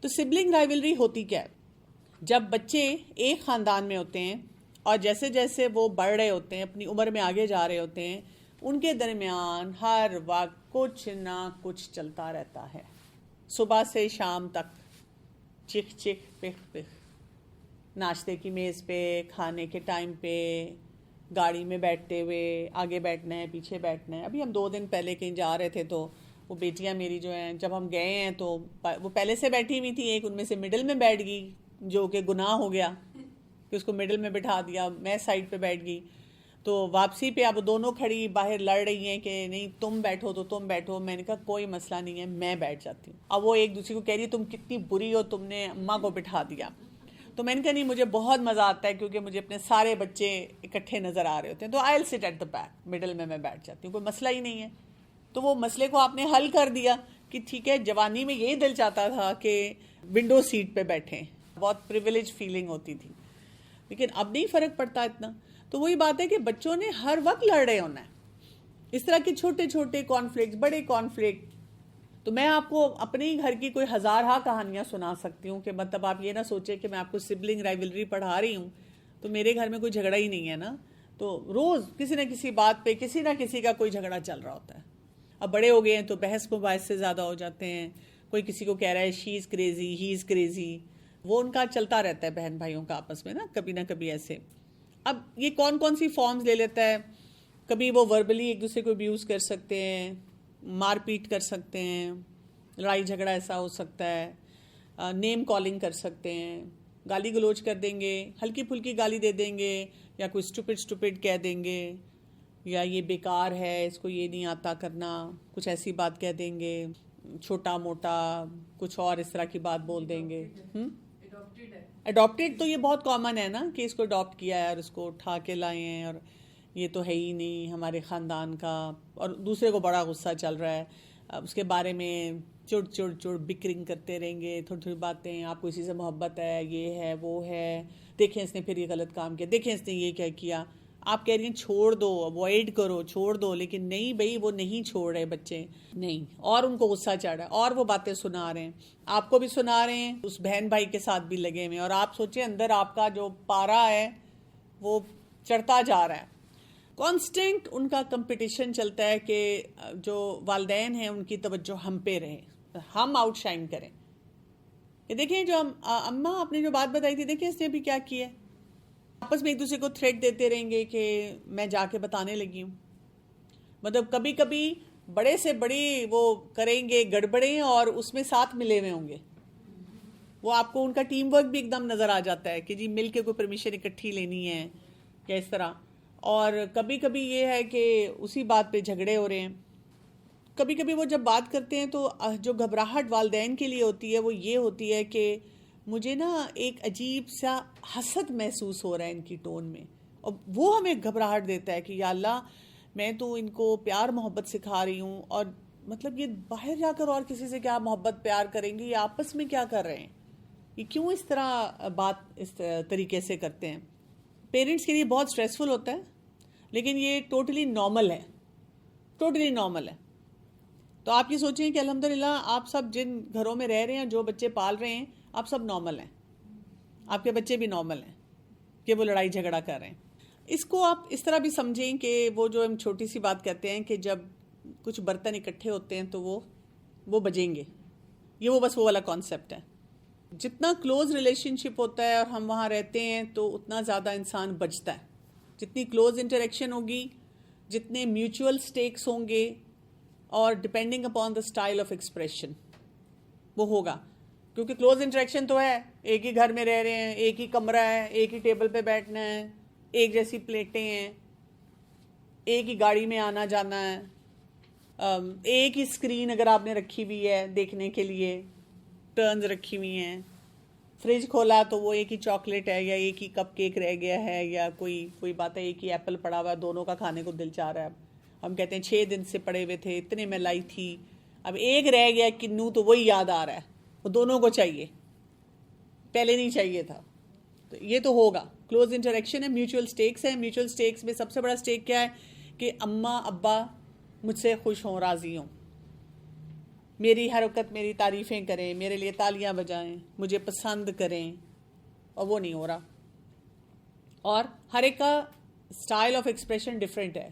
تو sibling rivalry ہوتی کیا ہے؟ جب بچے ایک خاندان میں ہوتے ہیں اور جیسے جیسے وہ بڑھ رہے ہوتے ہیں، اپنی عمر میں آگے جا رہے ہوتے ہیں، ان کے درمیان ہر وقت کچھ نہ کچھ چلتا رہتا ہے، صبح سے شام تک، چکھ چکھ پخ پخ، ناشتے کی میز پہ، کھانے کے ٹائم پہ، گاڑی میں بیٹھتے ہوئے، آگے بیٹھنا ہے پیچھے بیٹھنا ہے۔ ابھی ہم 2 دن پہلے کہیں جا رہے تھے تو وہ بیٹیاں میری جو ہیں، جب ہم گئے ہیں تو وہ پہلے سے بیٹھی ہوئی تھی، ایک ان میں سے مڈل میں بیٹھ گئی، جو کہ گناہ ہو گیا کہ اس کو مڈل میں بٹھا دیا، میں سائڈ پہ بیٹھ گئی۔ تو واپسی پہ اب دونوں کھڑی باہر لڑ رہی ہیں کہ نہیں تم بیٹھو تو تم بیٹھو۔ میں نے کہا کوئی مسئلہ نہیں ہے، میں بیٹھ جاتی ہوں۔ اب وہ ایک دوسرے کو کہہ رہی ہے تم کتنی بری ہو، تم نے اماں کو بٹھا دیا۔ تو میں نے کہا نہیں، مجھے بہت مزہ آتا ہے کیونکہ مجھے اپنے سارے بچے اکٹھے نظر آ رہے ہوتے ہیں، تو آئی ول sit at the back, middle میں بیٹھ جاتی ہوں، کوئی مسئلہ ہی نہیں ہے۔ تو وہ مسئلے کو آپ نے حل کر دیا کہ ٹھیک ہے، جوانی میں یہی دل چاہتا تھا کہ ونڈو سیٹ پہ بیٹھیں، بہت پریویلیج فیلنگ ہوتی تھی، لیکن اب نہیں فرق پڑتا اتنا۔ تو وہی بات ہے کہ بچوں نے ہر وقت لڑ رہے ہونا ہے، اس طرح کے چھوٹے چھوٹے کانفلکٹ، بڑے کانفلکٹ۔ تو میں آپ کو اپنے ہی گھر کی کوئی ہزارہا کہانیاں سنا سکتی ہوں کہ مطلب آپ یہ نہ سوچیں کہ میں آپ کو سبلنگ رائیولری پڑھا رہی ہوں تو میرے گھر میں کوئی جھگڑا ہی نہیں ہے نا۔ تو روز کسی نہ کسی بات پہ کسی نہ کسی کا کوئی جھگڑا چل رہا ہوتا ہے۔ اب بڑے ہو گئے ہیں تو بحث مباحث سے زیادہ ہو جاتے ہیں، کوئی کسی کو کہہ رہا ہے شی از کریزی، ہی از کریزی، وہ ان کا چلتا رہتا ہے بہن بھائیوں کا آپس میں نا، کبھی نہ کبھی ایسے۔ اب یہ کون کون سی فارمز لے لیتا ہے؟ کبھی وہ وربلی ایک دوسرے کو ابیوز کر سکتے ہیں، مار پیٹ کر سکتے ہیں، لڑائی جھگڑا ایسا ہو سکتا ہے، نیم کالنگ کر سکتے ہیں، گالی گلوچ کر دیں گے، ہلکی پھلکی گالی دے دیں گے، یا کوئی اسٹوپڈ کہہ دیں گے، یا یہ بیکار ہے، اس کو یہ نہیں آتا کرنا، کچھ ایسی بات کہہ دیں گے، چھوٹا موٹا کچھ اور اس طرح کی بات بول دیں گے۔ اڈاپٹیڈ تو یہ بہت کامن ہے نا، کہ اس کو اڈاپٹ کیا ہے اور اس کو اٹھا کے لائے ہیں اور یہ تو ہے ہی نہیں ہمارے خاندان کا، اور دوسرے کو بڑا غصہ چل رہا ہے، اس کے بارے میں چڑ بکرنگ کرتے رہیں گے، تھوڑی تھوڑی باتیں، آپ کو اسی سے محبت ہے، یہ ہے وہ ہے، دیکھیں اس نے پھر یہ غلط کام کیا، دیکھیں اس نے یہ کیا کیا۔ آپ کہہ رہی ہیں چھوڑ دو، اوائڈ کرو، چھوڑ دو، لیکن نہیں بھائی، وہ نہیں چھوڑ رہے بچے، نہیں، اور ان کو غصہ چڑھ رہا ہے اور وہ باتیں سنا رہے ہیں، آپ کو بھی سنا رہے ہیں، اس بہن بھائی کے ساتھ بھی لگے ہوئے ہیں، اور آپ سوچیں اندر آپ کا جو پارا ہے وہ چڑھتا جا رہا ہے۔ کانسٹنٹ ان کا کمپٹیشن چلتا ہے کہ جو والدین ہیں ان کی توجہ ہم پہ رہے، ہم آؤٹ شائن کریں، کہ دیکھیں جو اماں آپ نے جو بات بتائی تھی، دیکھیں اس نے بھی کیا کیا ہے۔ آپس میں ایک دوسرے کو تھریٹ دیتے رہیں گے کہ میں جا کے بتانے لگی ہوں، مطلب کبھی کبھی بڑے سے بڑی وہ کریں گے گڑبڑیں اور اس میں ساتھ ملے ہوئے ہوں گے، وہ آپ کو ان کا ٹیم ورک بھی ایک دم نظر آ جاتا ہے کہ جی مل کے کوئی پرمیشن اکٹھی لینی ہے یا اس طرح۔ اور کبھی کبھی یہ ہے کہ اسی بات پہ جھگڑے ہو رہے ہیں۔ کبھی کبھی وہ جب بات کرتے ہیں تو جو گھبراہٹ والدین کے لیے ہوتی ہے وہ یہ ہوتی ہے کہ مجھے نا ایک عجیب سا حسد محسوس ہو رہا ہے ان کی ٹون میں، اور وہ ہمیں گھبراہٹ دیتا ہے کہ یا اللہ، میں تو ان کو پیار محبت سکھا رہی ہوں، اور مطلب یہ باہر جا کر اور کسی سے کیا محبت پیار کریں گے، یہ آپس میں کیا کر رہے ہیں، یہ کیوں اس طرح بات اس طریقے سے کرتے ہیں۔ پیرنٹس کے لیے بہت سٹریسفل ہوتا ہے، لیکن یہ ٹوٹلی نارمل ہے، ٹوٹلی نارمل ہے۔ تو آپ یہ سوچیں کہ الحمدللہ آپ سب جن گھروں میں رہ رہے ہیں، جو بچے پال رہے ہیں، آپ سب نارمل ہیں، آپ کے بچے بھی نارمل ہیں کہ وہ لڑائی جھگڑا کر رہے ہیں۔ اس کو آپ اس طرح بھی سمجھیں کہ وہ جو ہم چھوٹی سی بات کہتے ہیں کہ جب کچھ برتن اکٹھے ہوتے ہیں تو وہ بجیں گے، یہ وہ بس وہ والا کانسیپٹ ہے۔ جتنا کلوز ریلیشن شپ ہوتا ہے اور ہم وہاں رہتے ہیں تو اتنا زیادہ انسان بچتا ہے، جتنی کلوز انٹریکشن ہوگی، جتنے میوچول سٹیکس ہوں گے، اور depending upon the style of expression وہ ہوگا، کیونکہ کلوز انٹریکشن تو ہے، ایک ہی گھر میں رہ رہے ہیں، ایک ہی کمرہ ہے، ایک ہی ٹیبل پہ بیٹھنا ہے، ایک جیسی پلیٹیں ہیں، ایک ہی گاڑی میں آنا جانا ہے، ایک ہی اسکرین اگر آپ نے رکھی ہوئی ہے دیکھنے کے لیے، ٹرنز رکھی ہوئی ہیں، فریج کھولا تو وہ ایک ہی چاکلیٹ ہے یا ایک ہی کپ کیک رہ گیا ہے، یا کوئی بات ہے ایک ہی ایپل پڑا ہوا ہے، دونوں کا کھانے کو دل چاہ رہا ہے۔ ہم کہتے ہیں 6 دن سے پڑے ہوئے تھے، اتنے میں لائی تھی، اب ایک رہ گیا کنو تو وہی یاد آ رہا ہے، وہ دونوں کو چاہیے، پہلے نہیں چاہیے تھا۔ تو یہ تو ہوگا، کلوز انٹریکشن ہے، میوچول سٹیکس ہے۔ میوچول سٹیکس میں سب سے بڑا سٹیک کیا ہے کہ اماں ابا مجھ سے خوش ہوں، راضی ہوں، میری ہر وقت میری تعریفیں کریں، میرے لیے تالیاں بجائیں، مجھے پسند کریں، اور وہ نہیں ہو رہا. اور ہر ایک کا اسٹائل آف ایکسپریشن ڈفرینٹ ہے.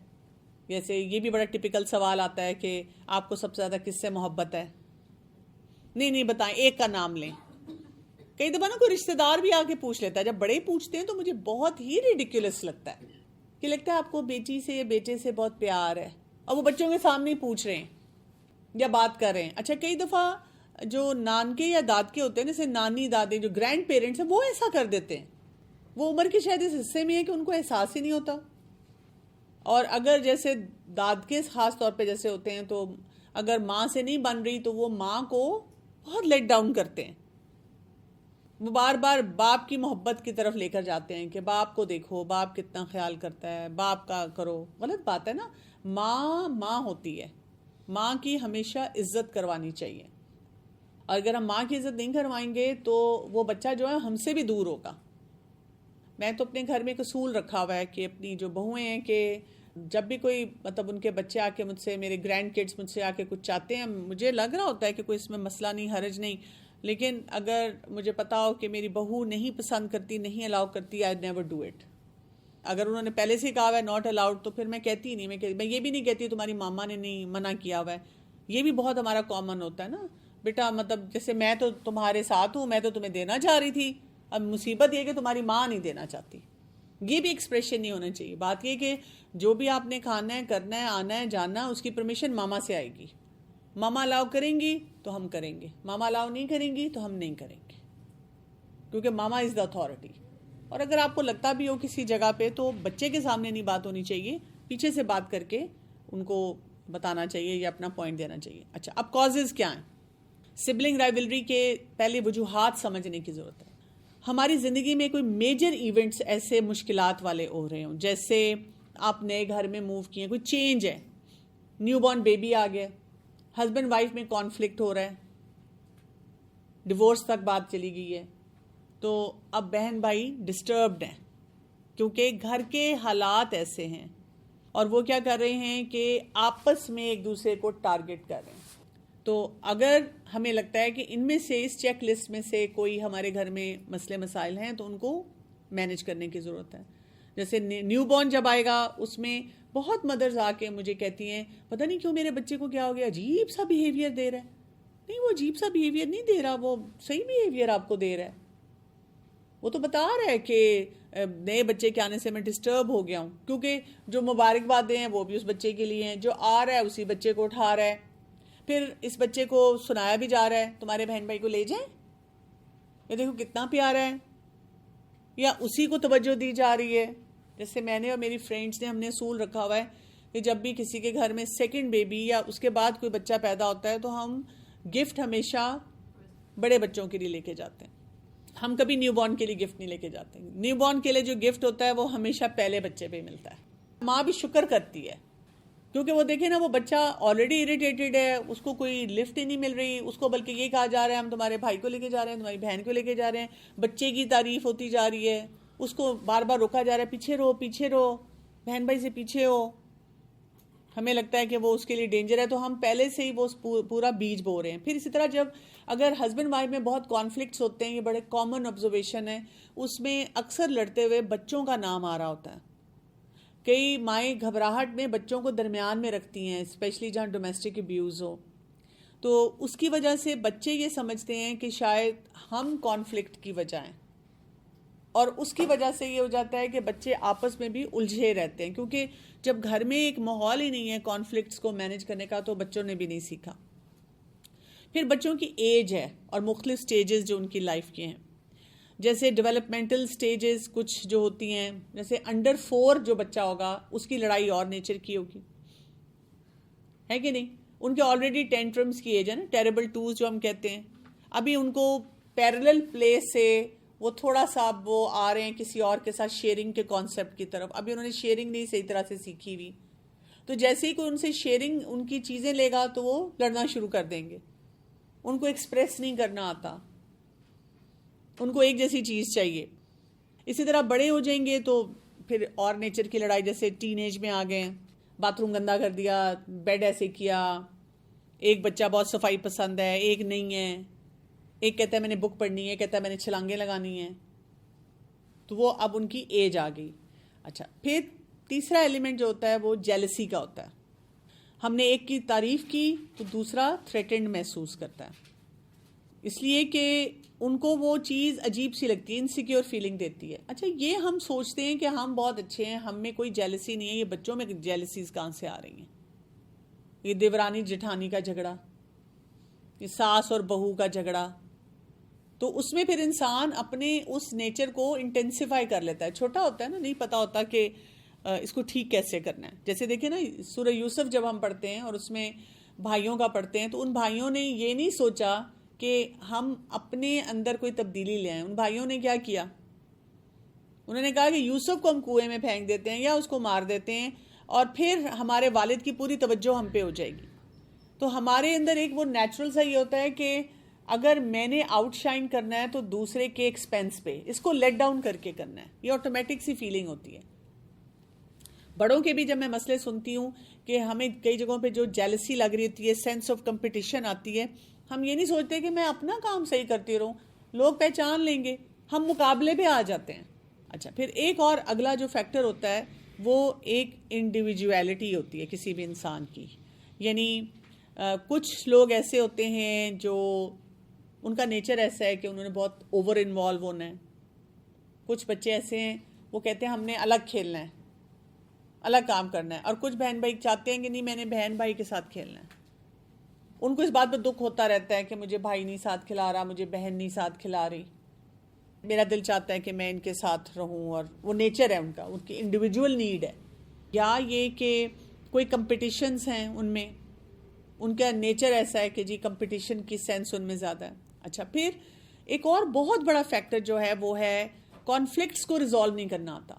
جیسے یہ بھی بڑا ٹپیکل سوال آتا ہے کہ آپ کو سب سے زیادہ کس سے محبت ہے؟ نہیں بتائیں، ایک کا نام لیں. کئی دفعہ نا کوئی رشتہ دار بھی آ کے پوچھ لیتا ہے، جب بڑے پوچھتے ہیں تو مجھے بہت ہی ریڈیکولس لگتا ہے کہ لگتا ہے آپ کو بیٹی سے یا بیٹے سے بہت پیار ہے، اور وہ بچوں کے سامنے پوچھ رہے ہیں یا بات کر رہے ہیں. اچھا، کئی دفعہ جو نانکے یا دادکے ہوتے ہیں، جیسے نانی دادی جو گرینڈ پیرنٹس ہیں، وہ ایسا کر دیتے ہیں. وہ عمر کے شاید اس حصے میں ہے کہ ان کو احساس ہی نہیں ہوتا. اور اگر جیسے دادکے خاص طور پہ جیسے ہوتے ہیں، تو اگر ماں سے نہیں بن رہی تو وہ ماں کو بہت لیٹ ڈاؤن کرتے ہیں. وہ بار بار باپ کی محبت کی طرف لے کر جاتے ہیں کہ باپ کو دیکھو، باپ کتنا خیال کرتا ہے، باپ کا کرو. غلط بات ہے نا. ماں ہوتی ہے، ماں کی ہمیشہ عزت کروانی چاہیے. اور اگر ہم ماں کی عزت نہیں کروائیں گے تو وہ بچہ جو ہے ہم سے بھی دور ہوگا. میں تو اپنے گھر میں ایک اصول رکھا ہوا ہے کہ اپنی جو بہویں ہیں کہ جب بھی کوئی مطلب ان کے بچے آ کے مجھ سے، میرے گرینڈ کڈس مجھ سے آ کے کچھ چاہتے ہیں، مجھے لگ رہا ہوتا ہے کہ کوئی اس میں مسئلہ نہیں، حرج نہیں، لیکن اگر مجھے پتا ہو کہ میری بہو نہیں پسند کرتی، نہیں الاؤ کرتی، آئی نیور ڈو اٹ. اگر انہوں نے پہلے سے کہا ہوا ہے ناٹ الاؤڈ، تو پھر میں کہتی ہی نہیں. میں یہ بھی نہیں کہتی تمہاری ماما نے نہیں منع کیا ہوا ہے. یہ بھی بہت ہمارا کامن ہوتا ہے نا بیٹا، مطلب جیسے میں تو تمہارے ساتھ ہوں، میں تو تمہیں دینا چاہ رہی تھی، اب مصیبت یہ کہ تمہاری ماں نہیں دینا چاہتی. یہ بھی ایکسپریشن نہیں ہونا چاہیے. بات یہ کہ جو بھی آپ نے کھانا ہے، کرنا ہے، آنا ہے، جانا ہے، اس کی پرمیشن ماما سے آئے گی. ماما الاؤ کریں گی تو ہم کریں گے، ماما الاؤ نہیں کریں گی تو ہم نہیں کریں گے، کیونکہ ماما از دا اتھارٹی. اور اگر آپ کو لگتا بھی ہو کسی جگہ پہ، تو بچے کے سامنے نہیں بات ہونی چاہیے، پیچھے سے بات کر کے ان کو بتانا چاہیے یا اپنا پوائنٹ دینا چاہیے. اچھا، اب کازز کیا ہیں؟ سبلنگ رائیولری کے پہلے وجوہات سمجھنے کی ضرورت ہے. ہماری زندگی میں کوئی میجر ایونٹس ایسے مشکلات والے ہو رہے ہوں، جیسے آپ نئے گھر میں موو کیے، کوئی چینج ہے، نیو بورن بیبی آ گیا، ہسبینڈ وائف میں کانفلکٹ ہو رہا ہے، ڈیورس تک بات چلی گئی ہے، تو اب بہن بھائی ڈسٹربڈ ہیں کیونکہ گھر کے حالات ایسے ہیں، اور وہ کیا کر رہے ہیں کہ آپس میں ایک دوسرے کو ٹارگٹ کر رہے ہیں. تو اگر ہمیں لگتا ہے کہ ان میں سے، اس چیک لسٹ میں سے کوئی ہمارے گھر میں مسئلے مسائل ہیں، تو ان کو مینج کرنے کی ضرورت ہے. جیسے نیو بورن جب آئے گا، اس میں بہت مدرز آ کے مجھے کہتی ہیں پتہ نہیں کیوں میرے بچے کو کیا ہو گیا، عجیب سا بیہیویئر دے رہا ہے. نہیں، وہ عجیب سا بیہیویئر نہیں دے رہا، وہ صحیح بیہیویئر آپ کو دے رہا ہے. وہ تو بتا رہا ہے کہ نئے بچے کے آنے سے میں ڈسٹرب ہو گیا ہوں، کیونکہ جو مبارکبادیں ہیں وہ بھی اس بچے کے لیے ہیں، جو آ رہا ہے اسی بچے کو اٹھا رہا ہے، پھر اس بچے کو سنایا بھی جا رہا ہے تمہارے بہن بھائی کو لے جائیں، یہ دیکھو کتنا پیارا ہے، یا اسی کو توجہ دی جا رہی ہے. جیسے میں نے اور میری فرینڈز نے، ہم نے اصول رکھا ہوا ہے کہ جب بھی کسی کے گھر میں سیکنڈ بیبی یا اس کے بعد کوئی بچہ پیدا ہوتا ہے، تو ہم گفٹ ہمیشہ بڑے بچوں کے لیے لے کے جاتے ہیں. ہم کبھی نیو بورن کے لیے گفٹ نہیں لے کے جاتے. نیو بورن کے لیے جو گفٹ ہوتا ہے وہ ہمیشہ پہلے بچے پہ ملتا ہے. ماں بھی شکر کرتی ہے، کیونکہ وہ دیکھیں نا، وہ بچہ آلریڈی اریٹیٹڈ ہے، اس کو کوئی لفٹ ہی نہیں مل رہی، اس کو بلکہ یہ کہا جا رہا ہے ہم تمہارے بھائی کو لے کے جا رہے ہیں، تمہاری بہن کو لے کے جا رہے ہیں، بچے کی تعریف ہوتی جا رہی ہے، اس کو بار بار روکا جا رہا ہے، پیچھے رہو پیچھے رہو، بہن بھائی سے پیچھے ہو. ہمیں لگتا ہے کہ وہ اس کے لیے ڈینجر ہے، تو ہم پہلے سے ہی وہ پورا بیج بو رہے ہیں. پھر اسی طرح جب اگر ہسبینڈ وائف میں بہت کانفلکٹس ہوتے ہیں، یہ بڑے کامن آبزرویشن ہے، اس میں اکثر لڑتے ہوئے بچوں کا نام آ رہا ہوتا ہے. کئی مائیں گھبراہٹ میں بچوں کو درمیان میں رکھتی ہیں، اسپیشلی جہاں ڈومیسٹک ابیوز ہو، تو اس کی وجہ سے بچے یہ سمجھتے ہیں کہ شاید ہم کانفلکٹ کی وجہ ہیں، اور اس کی وجہ سے یہ ہو جاتا ہے کہ بچے آپس میں بھی الجھے رہتے ہیں، کیونکہ جب گھر میں ایک ماحول ہی نہیں ہے کانفلکٹس کو مینج کرنے کا، تو بچوں نے بھی نہیں سیکھا. پھر بچوں کی ایج ہے اور مختلف سٹیجز جو ان کی لائف کے ہیں، جیسے ڈیولپمنٹل سٹیجز کچھ جو ہوتی ہیں، جیسے انڈر 4 جو بچہ ہوگا اس کی لڑائی اور نیچر کی ہوگی، ہے کہ نہیں؟ ان کے آلریڈی ٹینٹرمز کی ایج ہے نا، ٹیریبل 2 جو ہم کہتے ہیں. ابھی ان کو پیرلل پلے سے وہ تھوڑا سا وہ آ رہے ہیں کسی اور کے ساتھ شیئرنگ کے کانسیپٹ کی طرف. ابھی انہوں نے شیئرنگ نہیں صحیح طرح سے سیکھی ہوئی، تو جیسے ہی کوئی ان سے شیئرنگ ان کی چیزیں لے گا تو وہ لڑنا شروع کر دیں گے. ان کو ایکسپریس نہیں کرنا آتا، ان کو ایک جیسی چیز چاہیے. اسی طرح بڑے ہو جائیں گے تو پھر اور نیچر کی لڑائی، جیسے ٹین ایج میں آ گئے، باتھ روم گندا کر دیا، بیڈ ایسے کیا، ایک بچہ بہت صفائی پسند ہے، ایک نہیں ہے، ایک کہتا ہے میں نے بک پڑھنی ہے، کہتا ہے میں نے چھلانگیں لگانی ہیں. تو وہ اب ان کی ایج آ گئی. اچھا، پھر تیسرا ایلیمنٹ جو ہوتا ہے وہ جیلسی کا ہوتا ہے. ہم نے ایک کی تعریف کی تو دوسرا تھریٹنڈ محسوس کرتا ہے، اس لیے کہ ان کو وہ چیز عجیب سی لگتی ہے، انسیکیور فیلنگ دیتی ہے. اچھا، یہ ہم سوچتے ہیں کہ ہم بہت اچھے ہیں، ہم میں کوئی جیلسی نہیں ہے، یہ بچوں میں جیلسیز کہاں سے آ رہی ہیں؟ یہ دیورانی جٹھانی کا جھگڑا، یہ ساس اور بہو کا جھگڑا، تو اس میں پھر انسان اپنے اس نیچر کو انٹینسیفائی کر لیتا ہے. چھوٹا ہوتا ہے نا، نہیں پتا ہوتا کہ اس کو ٹھیک کیسے کرنا ہے. جیسے دیکھیں نا سورہ یوسف جب ہم پڑھتے ہیں اور اس میں بھائیوں کا پڑھتے ہیں، تو ان بھائیوں نے یہ نہیں سوچا کہ ہم اپنے اندر کوئی تبدیلی لے آئیں. ان بھائیوں نے کیا کیا؟ انہوں نے کہا کہ یوسف کو ہم کنویں میں پھینک دیتے ہیں یا اس کو مار دیتے ہیں، اور پھر ہمارے والد کی پوری توجہ ہم پہ ہو جائے گی. تو ہمارے اندر ایک وہ نیچرل سا یہ ہوتا ہے کہ اگر میں نے آؤٹ شائن کرنا ہے تو دوسرے کے ایکسپینس پہ، اس کو لیٹ ڈاؤن کر کے کرنا ہے. یہ آٹومیٹک سی فیلنگ ہوتی ہے. بڑوں کے بھی جب میں مسئلے سنتی ہوں کہ ہمیں کئی جگہوں پہ جو جیلسی لگ رہی ہوتی ہے، سینس آف کمپٹیشن آتی ہے، ہم یہ نہیں سوچتے کہ میں اپنا کام صحیح کرتی رہوں، لوگ پہچان لیں گے، ہم مقابلے پہ آ جاتے ہیں. اچھا، پھر ایک اور اگلا جو فیکٹر ہوتا ہے وہ ایک انڈیویجویلٹی ہوتی ہے کسی بھی انسان کی. یعنی کچھ لوگ ایسے ہوتے ہیں جو ان کا نیچر ایسا ہے کہ انہوں نے بہت اوور انوالو ہونا ہے. کچھ بچے ایسے ہیں وہ کہتے ہیں ہم نے الگ کھیلنا ہے، الگ کام کرنا ہے. اور کچھ بہن بھائی چاہتے ہیں کہ نہیں، میں نے بہن بھائی کے ساتھ کھیلنا ہے. ان کو اس بات پہ دکھ ہوتا رہتا ہے کہ مجھے بھائی نہیں ساتھ کھلا رہا، مجھے بہن نہیں ساتھ کھلا رہی، میرا دل چاہتا ہے کہ میں ان کے ساتھ رہوں. اور وہ نیچر ہے ان کا، ان کی انڈیویجول نیڈ ہے. یا یہ کہ کوئی کمپٹیشنز ہیں ان میں، ان کا نیچر ایسا ہے کہ جی کمپٹیشن کی سینس ان میں زیادہ ہے. اچھا، پھر ایک اور بہت بڑا فیکٹر جو ہے وہ ہے کانفلکٹس کو ریزالو نہیں کرنا آتا.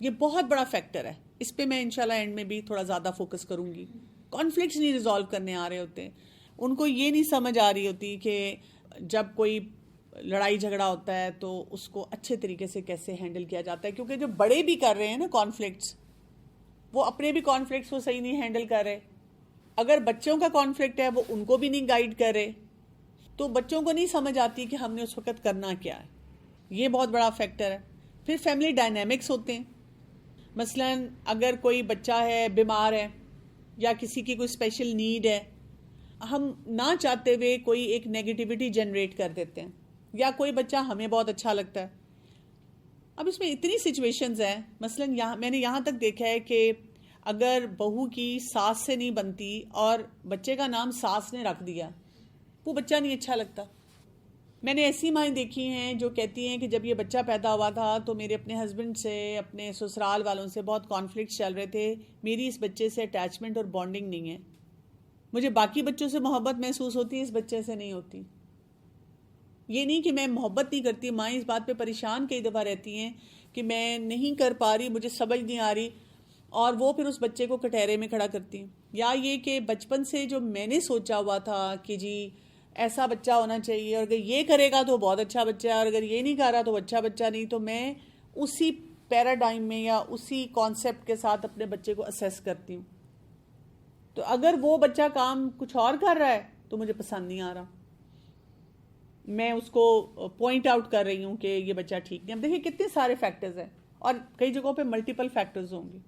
یہ بہت بڑا فیکٹر ہے، اس پہ میں انشاءاللہ اینڈ میں بھی تھوڑا زیادہ فوکس کروں گی. کانفلکٹس نہیں ریزالو کرنے آ رہے ہوتے، ان کو یہ نہیں سمجھ آ رہی ہوتی کہ جب کوئی لڑائی جھگڑا ہوتا ہے تو اس کو اچھے طریقے سے کیسے ہینڈل کیا جاتا ہے. کیونکہ جو بڑے بھی کر رہے ہیں نا کانفلکٹس، وہ اپنے بھی کانفلکٹس کو صحیح نہیں ہینڈل کر رہے. اگر بچوں کا کانفلکٹ ہے وہ ان کو بھی نہیں گائیڈ کر رہے، تو بچوں کو نہیں سمجھ آتی کہ ہم نے اس وقت کرنا کیا ہے. یہ بہت بڑا فیکٹر ہے. پھر فیملی ڈائنامکس ہوتے ہیں. مثلا اگر کوئی بچہ ہے بیمار ہے یا کسی کی کوئی اسپیشل نیڈ ہے، ہم نہ چاہتے ہوئے کوئی ایک نیگیٹیوٹی جنریٹ کر دیتے ہیں. یا کوئی بچہ ہمیں بہت اچھا لگتا ہے. اب اس میں اتنی سچویشنز ہیں. مثلا میں نے یہاں تک دیکھا ہے کہ اگر بہو کی ساس سے نہیں بنتی اور بچے کا نام ساس نے رکھ دیا، وہ بچہ نہیں اچھا لگتا. میں نے ایسی مائیں دیکھی ہیں جو کہتی ہیں کہ جب یہ بچہ پیدا ہوا تھا تو میرے اپنے ہسبینڈ سے، اپنے سسرال والوں سے بہت کانفلکٹس چل رہے تھے، میری اس بچے سے اٹیچمنٹ اور بانڈنگ نہیں ہے، مجھے باقی بچوں سے محبت محسوس ہوتی ہے، اس بچے سے نہیں ہوتی. یہ نہیں کہ میں محبت نہیں کرتی، مائیں اس بات پہ پریشان کئی دفعہ رہتی ہیں کہ میں نہیں کر پا رہی، مجھے سمجھ نہیں آ رہی، اور وہ پھر اس بچے کو کٹہرے میں کھڑا کرتی ہیں. یا یہ کہ بچپن سے جو میں نے سوچا ہوا تھا کہ جی ایسا بچہ ہونا چاہیے، اور اگر یہ کرے گا تو بہت اچھا بچہ ہے، اور اگر یہ نہیں کر رہا تو اچھا بچہ نہیں، تو میں اسی پیراڈائم میں یا اسی کانسیپٹ کے ساتھ اپنے بچے کو اسیس کرتی ہوں. تو اگر وہ بچہ کام کچھ اور کر رہا ہے تو مجھے پسند نہیں آ رہا، میں اس کو پوائنٹ آؤٹ کر رہی ہوں کہ یہ بچہ ٹھیک نہیں. اب دیکھیں کتنے سارے فیکٹرز ہیں، اور کئی جگہوں پہ ملٹیپل فیکٹرز ہوں گے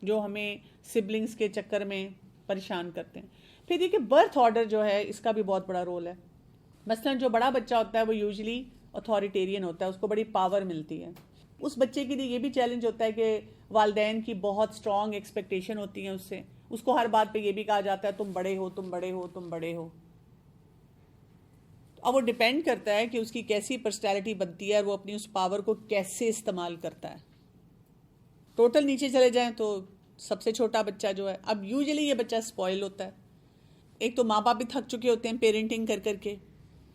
جو ہمیں سبلنگز کے چکر میں پریشان کرتے ہیں. پھر یہ کہ برتھ آرڈر جو ہے اس کا بھی بہت بڑا رول ہے. مثلا جو بڑا بچہ ہوتا ہے وہ یوزلی اتھارٹیرین ہوتا ہے، اس کو بڑی پاور ملتی ہے. اس بچے کے لیے یہ بھی چیلنج ہوتا ہے کہ والدین کی بہت اسٹرانگ ایکسپیکٹیشن ہوتی ہیں اس سے، اس کو ہر بات پہ یہ بھی کہا جاتا ہے تم بڑے ہو، تم بڑے ہو، تم بڑے ہو. اب وہ ڈیپینڈ کرتا ہے کہ اس کی کیسی پرسنالٹی بنتی ہے اور وہ اپنی اس پاور کو کیسے استعمال کرتا ہے. ٹوٹل نیچے چلے جائیں تو سب سے چھوٹا بچہ جو ہے، اب یوزلی یہ بچہ سپوائل ہوتا ہے. ایک تو ماں باپ بھی تھک چکے ہوتے ہیں پیرنٹنگ کر کر کے.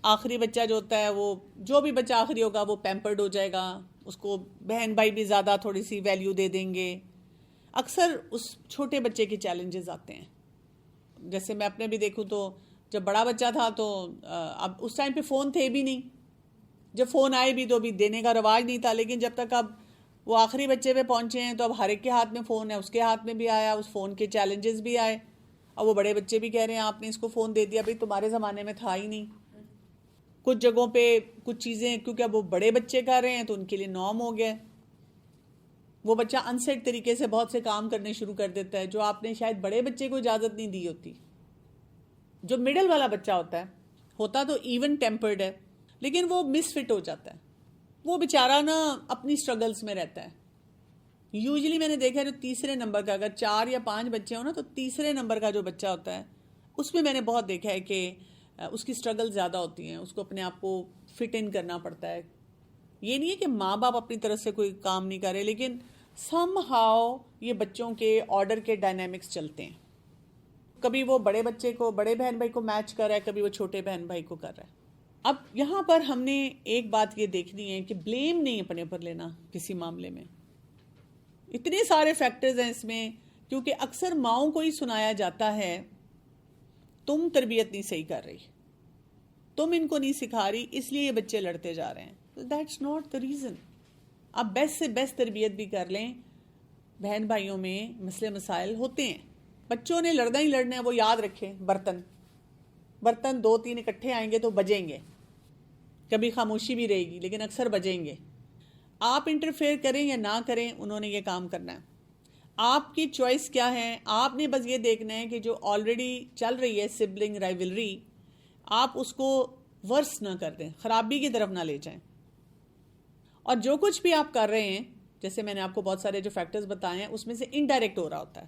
آخری بچہ جو ہوتا ہے، وہ جو بھی بچہ آخری ہوگا وہ پیمپرڈ ہو جائے گا، اس کو بہن بھائی بھی زیادہ تھوڑی سی ویلیو دے دیں گے. اکثر اس چھوٹے بچے کے چیلنجز آتے ہیں. جیسے میں اپنے بھی دیکھوں تو جب بڑا بچہ تھا تو اب اس ٹائم پہ فون تھے بھی نہیں، جب فون آئے بھی تو بھی دینے کا رواج نہیں تھا. لیکن جب تک اب وہ آخری بچے پہ پہنچے ہیں تو اب ہر ایک کے ہاتھ میں فون ہے، اس کے ہاتھ میں بھی آیا، اس فون کے چیلنجز بھی آئے. اور وہ بڑے بچے بھی کہہ رہے ہیں آپ نے اس کو فون دے دیا، بھائی تمہارے زمانے میں تھا ہی نہیں. کچھ جگہوں پہ کچھ چیزیں کیونکہ اب وہ بڑے بچے کر رہے ہیں تو ان کے لیے نارم ہو گیا. وہ بچہ انسیٹ طریقے سے بہت سے کام کرنے شروع کر دیتا ہے جو آپ نے شاید بڑے بچے کو اجازت نہیں دی ہوتی. جو مڈل والا بچہ ہوتا تو ایون ٹیمپرڈ ہے، لیکن وہ مس فٹ ہو جاتا ہے. وہ بیچارہ نا اپنی سٹرگلز میں رہتا ہے. یوزلی میں نے دیکھا ہے جو تیسرے نمبر کا، اگر 4 یا 5 بچے ہوں نا تو تیسرے نمبر کا جو بچہ ہوتا ہے اس میں نے بہت دیکھا ہے کہ اس کی سٹرگل زیادہ ہوتی ہیں. اس کو اپنے آپ کو فٹ ان کرنا پڑتا ہے. یہ نہیں ہے کہ ماں باپ اپنی طرف سے کوئی کام نہیں کر رہے، لیکن سم ہاؤ یہ بچوں کے آرڈر کے ڈائنامکس چلتے ہیں. کبھی وہ بڑے بچے کو، بڑے بہن بھائی کو میچ کر رہا ہے، کبھی وہ چھوٹے بہن بھائی کو کر رہا ہے. اب یہاں پر ہم نے ایک بات یہ دیکھنی ہے کہ بلیم نہیں اپنے پر لینا کسی معاملے میں. اتنے سارے فیکٹرز ہیں اس میں، کیونکہ اکثر ماؤں کو ہی سنایا جاتا ہے تم تربیت نہیں صحیح کر رہی، تم ان کو نہیں سکھا رہی، اس لیے یہ بچے لڑتے جا رہے ہیں. That's not the reason. آپ بیسٹ سے بیسٹ تربیت بھی کر لیں، بہن بھائیوں میں مسئلے مسائل ہوتے ہیں. بچوں نے لڑنا ہی لڑنا ہے. وہ یاد رکھیں، برتن 2-3 اکٹھے آئیں گے تو بجیں گے. کبھی خاموشی بھی رہے گی لیکن اکثر بجیں گے. آپ انٹرفیئر کریں یا نہ کریں، انہوں نے یہ کام کرنا ہے. آپ کی چوائس کیا ہے؟ آپ نے بس یہ دیکھنا ہے کہ جو آلریڈی چل رہی ہے سبلنگ رائیولری، آپ اس کو ورس نہ کر دیں، خرابی کی طرف نہ لے جائیں. اور جو کچھ بھی آپ کر رہے ہیں، جیسے میں نے آپ کو بہت سارے جو فیکٹرز بتائے ہیں، اس میں سے انڈائریکٹ ہو رہا ہوتا ہے.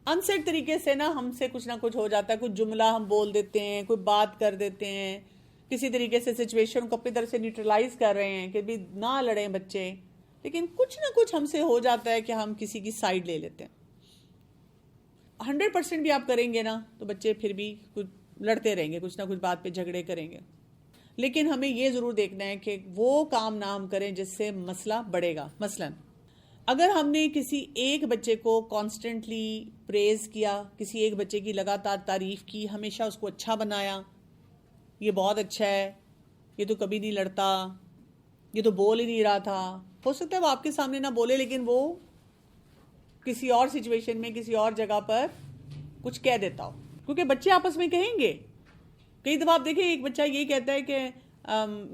انسیٹ طریقے سے نا ہم سے کچھ نہ کچھ ہو جاتا ہے. کچھ جملہ ہم بول دیتے ہیں، کوئی بات کر دیتے ہیں، کسی طریقے سے سچویشن کو اپنی طرف سے نیوٹرلائز کر رہے ہیں کہ بھی نہ لڑیں بچے، لیکن کچھ نہ کچھ ہم سے ہو جاتا ہے کہ ہم کسی کی سائیڈ لے لیتے ہیں. 100% بھی آپ کریں گے نا تو بچے پھر بھی کچھ لڑتے رہیں گے، کچھ نہ کچھ بات پہ جھگڑے کریں گے. لیکن ہمیں یہ ضرور دیکھنا ہے کہ وہ کام نہ ہم کریں جس سے مسئلہ بڑھے گا. مثلا اگر ہم نے کسی ایک بچے کو کانسٹنٹلی پریز کیا، کسی ایک بچے کی لگاتار تعریف کی، ہمیشہ اس کو اچھا بنایا، یہ بہت اچھا ہے، یہ تو کبھی نہیں لڑتا، یہ تو بول ہی نہیں رہا تھا. ہو سکتا ہے وہ آپ کے سامنے نہ بولے لیکن وہ کسی اور سچویشن میں کسی اور جگہ پر کچھ کہہ دیتا ہو، کیونکہ بچے آپس میں کہیں گے. کئی دفعہ آپ دیکھیں ایک بچہ یہ کہتا ہے کہ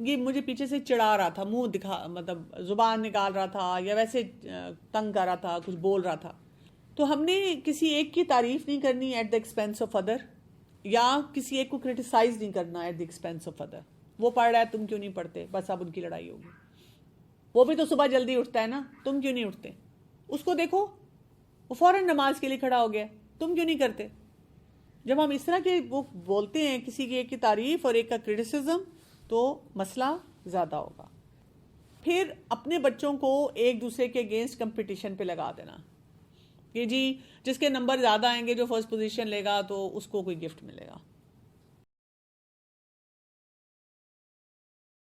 یہ مجھے پیچھے سے چڑھا رہا تھا، منہ دکھا، مطلب زبان نکال رہا تھا یا ویسے تنگ کر رہا تھا، کچھ بول رہا تھا. تو ہم نے کسی ایک کی تعریف نہیں کرنی at the expense of other, یا کسی ایک کو کرٹیسائز نہیں کرنا at the expense of other. وہ پڑھ رہا ہے تم کیوں نہیں پڑھتے، بس اب ان کی لڑائی ہوگی. وہ بھی تو صبح جلدی اٹھتا ہے نا، تم کیوں نہیں اٹھتے. اس کو دیکھو وہ فوراً نماز کے لیے کھڑا ہو گیا، تم کیوں نہیں کرتے. جب ہم اس طرح کے وہ بولتے ہیں کسی کی ایک کی تعریف اور ایک کا کرٹیسزم، تو مسئلہ زیادہ ہوگا. پھر اپنے بچوں کو ایک دوسرے کے اگینسٹ کمپٹیشن پہ لگا دینا کہ جی جس کے نمبر زیادہ آئیں گے، جو فرسٹ پوزیشن لے گا، تو اس کو کوئی گفٹ ملے گا.